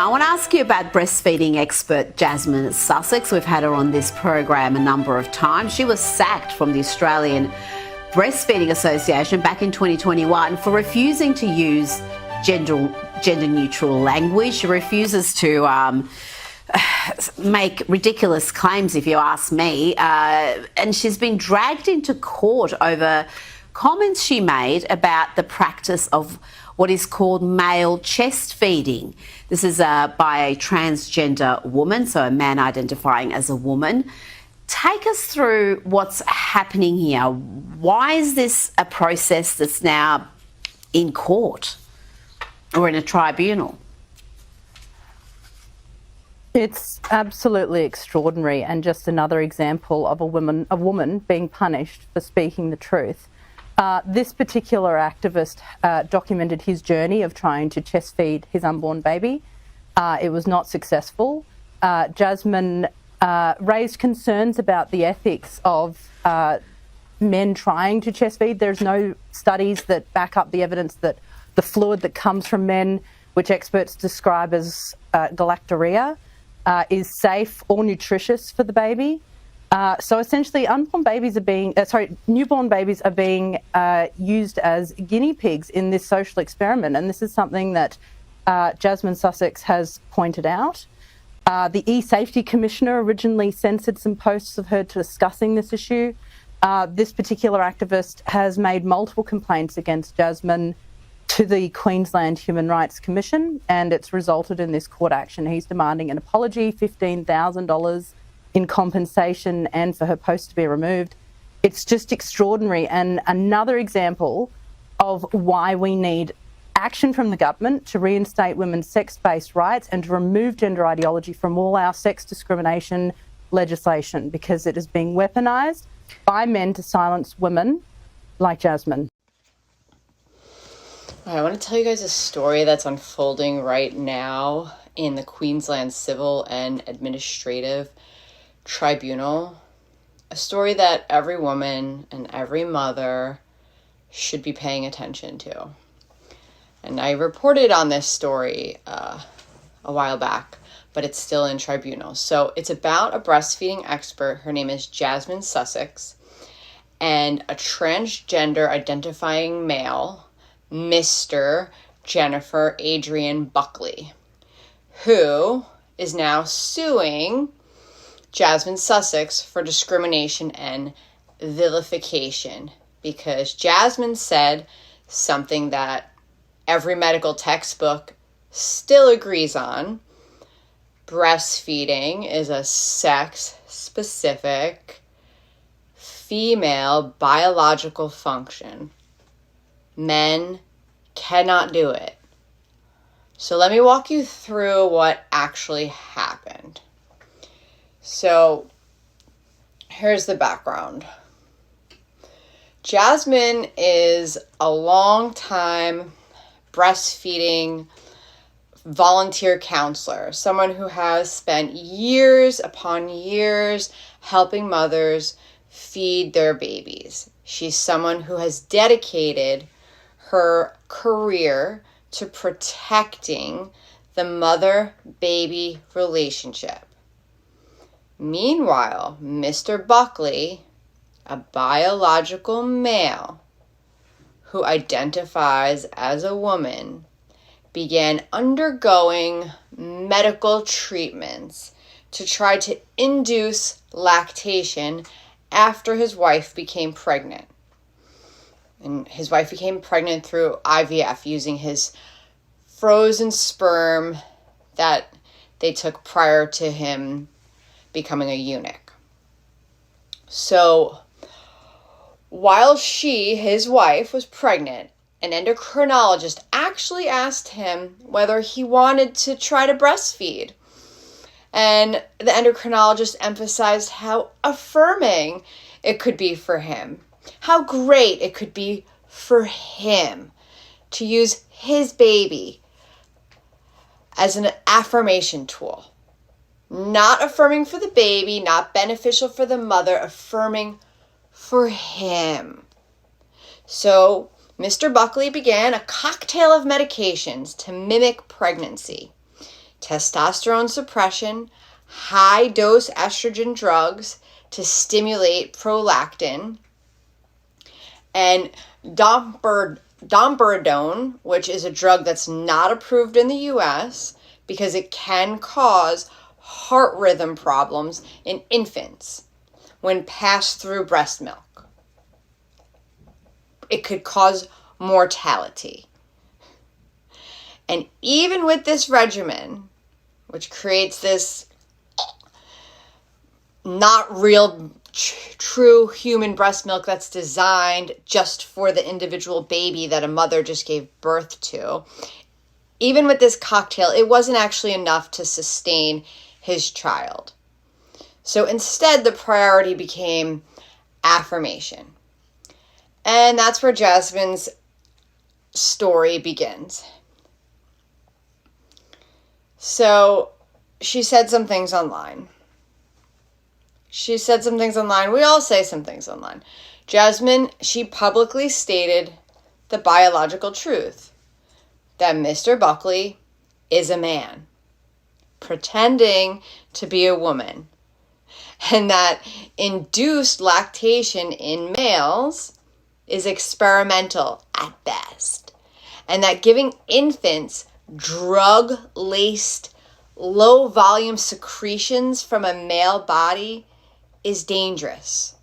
Now, I want to ask you about breastfeeding expert Jasmine Sussex. We've had her on this program a number of times. She was sacked from the Australian Breastfeeding Association back in 2021 for refusing to use gender-neutral language. She refuses to make ridiculous claims, if you ask me, and she's been dragged into court over comments she made about the practice of what is called male chest feeding. This is by a transgender woman, so a man identifying as a woman. Take us through what's happening here. Why is this a process that's now in court or in a tribunal? It's absolutely extraordinary, and just another example of a woman being punished for speaking the truth. This particular activist documented his journey of trying to chest feed his unborn baby. It was not successful. Jasmine raised concerns about the ethics of men trying to chest feed. There's no studies that back up the evidence that the fluid that comes from men, which experts describe as galactorrhea, is safe or nutritious for the baby. So essentially, newborn babies are being used as guinea pigs in this social experiment, and this is something that Jasmine Sussex has pointed out. The E-Safety Commissioner originally censored some posts of her discussing this issue. This particular activist has made multiple complaints against Jasmine to the Queensland Human Rights Commission, and it's resulted in this court action. He's demanding an apology, $15,000 in compensation, and for her post to be removed. It's just extraordinary, and another example of why we need action from the government to reinstate women's sex-based rights and to remove gender ideology from all our sex discrimination legislation, because it is being weaponised by men to silence women like Jasmine. I want to tell you guys a story that's unfolding right now in the Queensland Civil and Administrative Tribunal. A story that every woman and every mother should be paying attention to. And I reported on this story a while back, but it's still in tribunal. So it's about a breastfeeding expert. Her name is Jasmine Sussex, and a transgender identifying male, Mr. Jennifer Adrian Buckley, who is now suing Jasmine Sussex for discrimination and vilification, because Jasmine said something that every medical textbook still agrees on. Breastfeeding is a sex-specific female biological function. Men cannot do it. So let me walk you through what actually happened. So here's the background. Jasmine is a long-time breastfeeding volunteer counselor, someone who has spent years upon years helping mothers feed their babies. She's someone who has dedicated her career to protecting the mother-baby relationship. Meanwhile, Mr. Buckley, a biological male who identifies as a woman, began undergoing medical treatments to try to induce lactation after his wife became pregnant. And his wife became pregnant through IVF using his frozen sperm that they took prior to him becoming a eunuch. So while his wife, was pregnant, an endocrinologist actually asked him whether he wanted to try to breastfeed. And the endocrinologist emphasized how affirming it could be for him, how great it could be for him to use his baby as an affirmation tool. Not affirming for the baby, not beneficial for the mother, affirming for him. So Mr. Buckley began a cocktail of medications to mimic pregnancy. testosterone suppression, high-dose estrogen drugs to stimulate prolactin, and domperidone, which is a drug that's not approved in the U.S. because it can cause heart rhythm problems in infants when passed through breast milk. It could cause mortality. And even with this regimen, which creates this not real, true human breast milk that's designed just for the individual baby that a mother just gave birth to, even with this cocktail, it wasn't actually enough to sustain his child. So instead, the priority became affirmation. And that's where Jasmine's story begins. So she said some things online. We all say some things online. Jasmine, she publicly stated the biological truth that Mr. Buckley is a man pretending to be a woman, and that induced lactation in males is experimental at best, and that giving infants drug-laced, low-volume secretions from a male body is dangerous.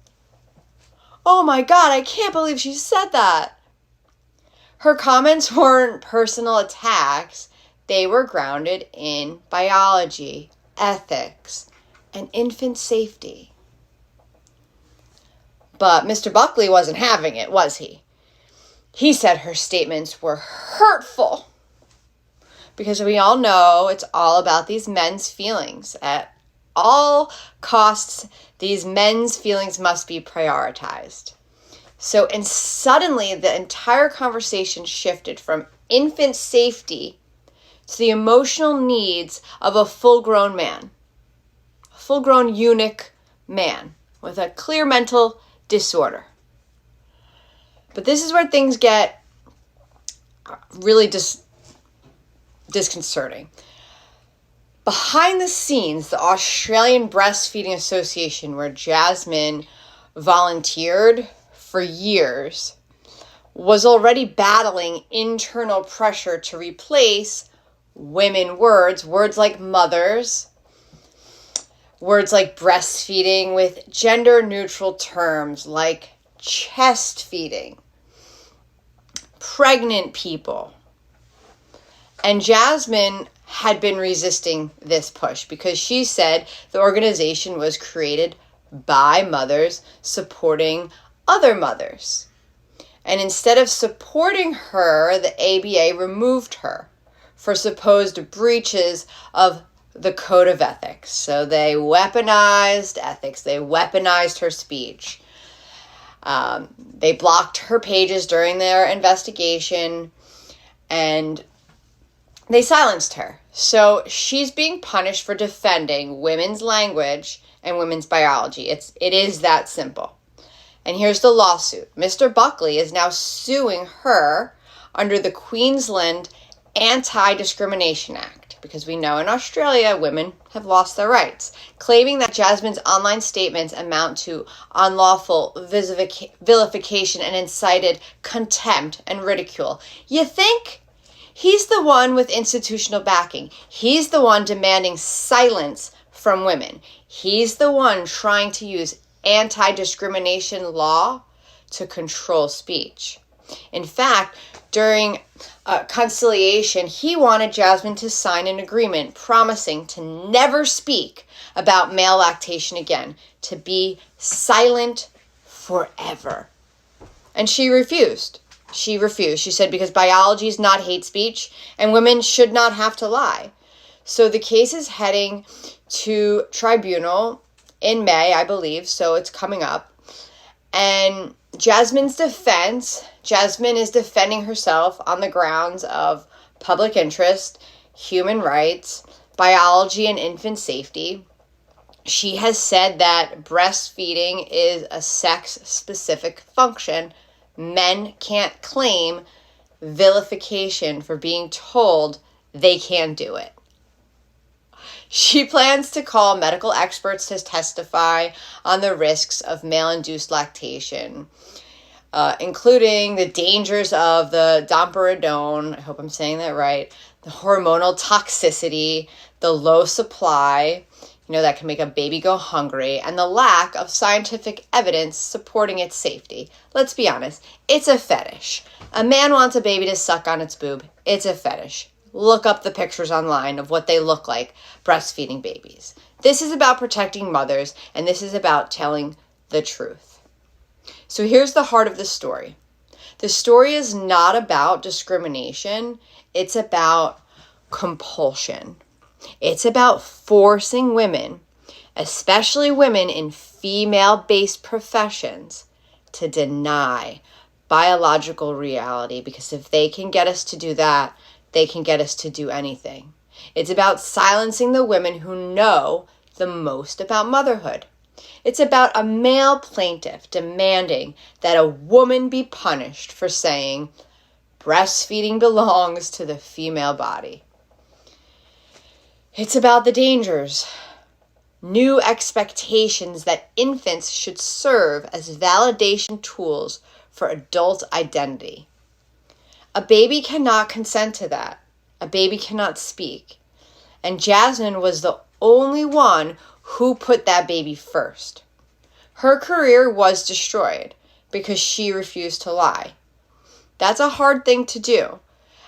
Oh my God, I can't believe she said that. Her comments weren't personal attacks. They were grounded in biology, ethics, and infant safety. But Mr. Buckley wasn't having it, was he? He said her statements were hurtful. Because we all know it's all about these men's feelings. At all costs, these men's feelings must be prioritized. So, and suddenly the entire conversation shifted from infant safety to the emotional needs of a full-grown man. A full-grown eunuch man with a clear mental disorder. But this is where things get really disconcerting. Behind the scenes, the Australian Breastfeeding Association, where Jasmine volunteered for years, was already battling internal pressure to replace women words like mothers, words like breastfeeding, with gender-neutral terms like chest feeding, pregnant people. And Jasmine had been resisting this push because she said the organization was created by mothers supporting other mothers. And instead of supporting her, the ABA removed her for supposed breaches of the code of ethics. So they weaponized ethics. They weaponized her speech. They blocked her pages during their investigation, and they silenced her. So she's being punished for defending women's language and women's biology. It is that simple. And here's the lawsuit. Mr. Buckley is now suing her under the Queensland Anti-Discrimination Act, because we know in Australia women have lost their rights, claiming that Jasmine's online statements amount to unlawful vilification and incited contempt and ridicule. You think? He's the one with institutional backing. He's the one demanding silence from women. He's the one trying to use anti-discrimination law to control speech. In fact, during conciliation, he wanted Jasmine to sign an agreement promising to never speak about male lactation again, to be silent forever. And she refused. She said because biology is not hate speech and women should not have to lie. So the case is heading to tribunal in May, I believe, so it's coming up. And Jasmine is defending herself on the grounds of public interest, human rights, biology, and infant safety. She has said that breastfeeding is a sex-specific function. Men can't claim vilification for being told they can't do it. She plans to call medical experts to testify on the risks of male-induced lactation, including the dangers of the domperidone, I hope I'm saying that right, the hormonal toxicity, the low supply, that can make a baby go hungry, and the lack of scientific evidence supporting its safety. Let's be honest, it's a fetish. A man wants a baby to suck on its boob. It's a fetish. Look up the pictures online of what they look like breastfeeding babies. This is about protecting mothers, and this is about telling the truth. So here's the heart of the story. The story is not about discrimination. It's about compulsion. It's about forcing women, especially women in female-based professions, to deny biological reality, because if they can get us to do that, they can get us to do anything. It's about silencing the women who know the most about motherhood. It's about a male plaintiff demanding that a woman be punished for saying, breastfeeding belongs to the female body. It's about the dangers, new expectations that infants should serve as validation tools for adult identity. A baby cannot consent to that. A baby cannot speak. And Jasmine was the only one who put that baby first. Her career was destroyed because she refused to lie. That's a hard thing to do.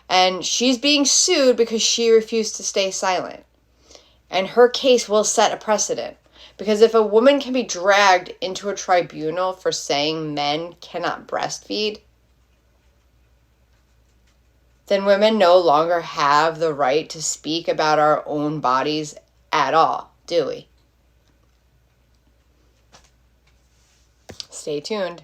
And she's being sued because she refused to stay silent. And her case will set a precedent. Because if a woman can be dragged into a tribunal for saying men cannot breastfeed, then women no longer have the right to speak about our own bodies at all, do we? Stay tuned.